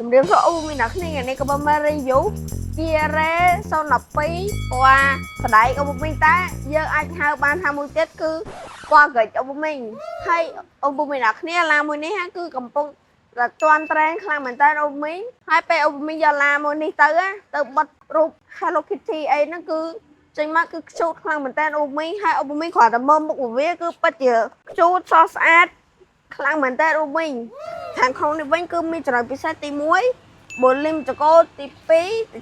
ជំរាបសួរអូមីអ្នកគ្នាថ្ងៃនេះក៏មក review ជារ៉េ02ពណ៌ស្ដែកអូមីតែយើងអាចហៅបានថាមួយទៀតគឺពណ៌ក្រិចអូមីហើយអូមីអ្នកគ្នាឡាមួយនេះគឺកំពុងតែទាន់ត្រែងខ្លាំងមែនតើអូមីហើយពេលអូមីយកឡាមួយនេះទៅបិទរូប Hello Kitty អីហ្នឹងគឺចេញមកគឺខ្ជូតខ្លាំងមែនតើអូមីហើយអូមីគ្រាន់តែមើលមុខវាគឺពិតជាខ្ជូតស្រស់ស្អាតខ្លាំងមែនតើអូមីខាងក្នុងនេះវិញគឺមានចំណុចពិសេសទី1បូលីមចកោទី2ទៅ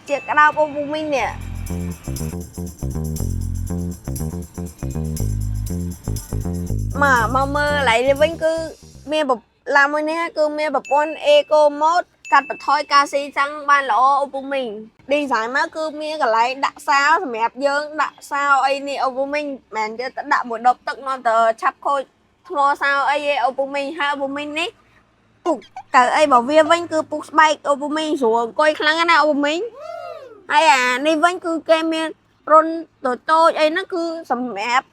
ជាក្តៅអូមីនេះមកមើលឡៃនេះវិញគឺមានឡាមួយនេះគឺមានប្រព័ន្ធ Eco Mode កាត់បន្ថយការស៊ីសាំងបានល្អអូមី design មកគឺមានកន្លែងដាក់សោសម្រាប់យើងដាក់សោអីនេះអូមីមិនមែនទៅដាក់មួយដបទឹកនាំទៅឆាប់ខូចថ្មសោអីអូមីហើយអូមីនេះពុកកៅអីបើវាវិញគឺពុកស្បែកអូមីស្រួលអង្គុយខ្លាំងណាស់អូមីហើយអានេះវិញគឺគេមានរុនតូចអីហ្នឹងគឺសម្រាប់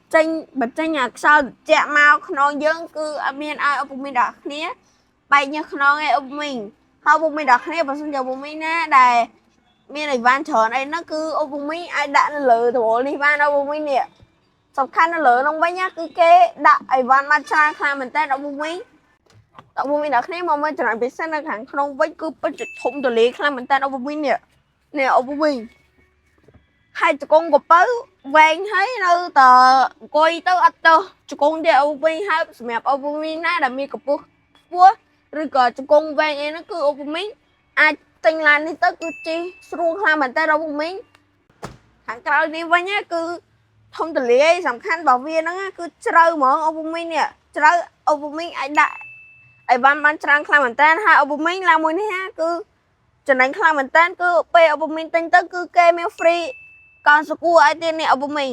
បញ្ចេញអាខ្សោយត្រជាក់មកក្នុងយើងគឺអត់មានឲ្យអូមីដល់គ្នាបែកញើសខ្នងឯអូមីហើយអូមីដល់គ្នាបើសិនជាអូមីណាដែលមានអីវ៉ាន់ច្រើនអីហ្នឹងគឺអូមីអាចដាក់នៅលើដបនេះបានអូមីនេះសំខាន់នៅលើនោះវិញគឺគេដាក់អីវ៉ាន់បានច្រើនខ្លាំងមែនតើអូមីដល់គ្នាមកមើលចំណុចពិសេសនៅខាងក្នុងវិញគឺពិតជាធំទូលាយខ្លាំងមែនតើអូមីនេះអូមីហើយជង្គង់កពៅវែងហើយនៅតែអង្គុយទៅអត់ទៅជង្គង់ទៀតអូមីហើយសម្រាប់អូមីណាដែលមានកម្ពស់ខ្ពស់ឬក៏ជង្គង់វែងអីហ្នឹងគឺអូមីអាចទិញឡាននេះទៅគឺជិះស្រួលខ្លាំងមែនតើអូមីខាងក្រោយនេះវិញគឺធំទូលាយសំខាន់របស់វាហ្នឹងគឺជ្រៅហ្មងអូមីនេះជ្រៅអូមីអាចដាក់អីវ៉ាន់បានច្រើនខ្លាំងមែនតើហើយអូមីឡាមួយនេះគឺចំណេញខ្លាំងមែនតើគឺពេលអូមីទិញទៅគឺគេមាន free កោនសកួរឲ្យទៀតនេះអូមី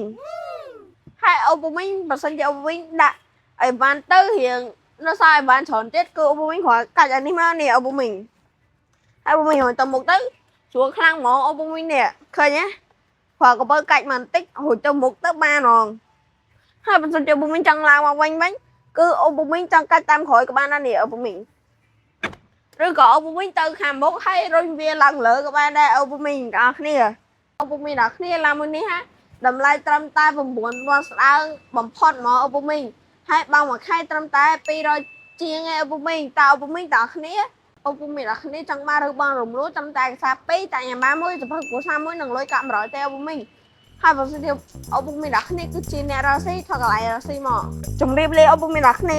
ហើយអូមីបើសិនជាអូមីដាក់អីវ៉ាន់ទៅរៀងនៅសល់អីវ៉ាន់ច្រើនទៀតគឺអូមីគ្រាន់កាច់អានេះមកនេះអូមីហើយអូមីហួយទៅមុខទៅស្រួលខ្លាំងហ្មងអូមីនេះឃើញទេព្រោះកបើកាច់មកបន្តិចហួយទៅមុខទៅបានហ្មងហើយបើសិនជាអូមីចង់ឡើងមកវិញគឺអូមីចង់កាច់តាមក្រោយក៏បានដែរនេះអូមីឬក៏អូមីទៅខាងមុខហើយរុញវាឡើងលើក៏បានដែរអូមីទាំងអស់គ្នាអូមីដល់គ្នាឡាមួយនេះតម្លៃត្រឹមតែ9,000ស្ដើងបំផុតហ្មងអូមីហើយបងមួយខែត្រឹមតែ200ជាងឯអូមីតើអូមីដល់គ្នាអូមីដល់គ្នាចង់បានឬបងរំលោះត្រឹមតែឯកសារ2តែញ៉ាំបានមួយចំពោះគ្រួសារមួយនឹងលុយកាក់100ទេអូមីហើយបើសិនជាអូមីដល់គ្នាគឺជាអ្នករ៉ាស៊ីថតកន្លែងរ៉ាស៊ីមកជម្រាបលាអូមីដល់គ្នា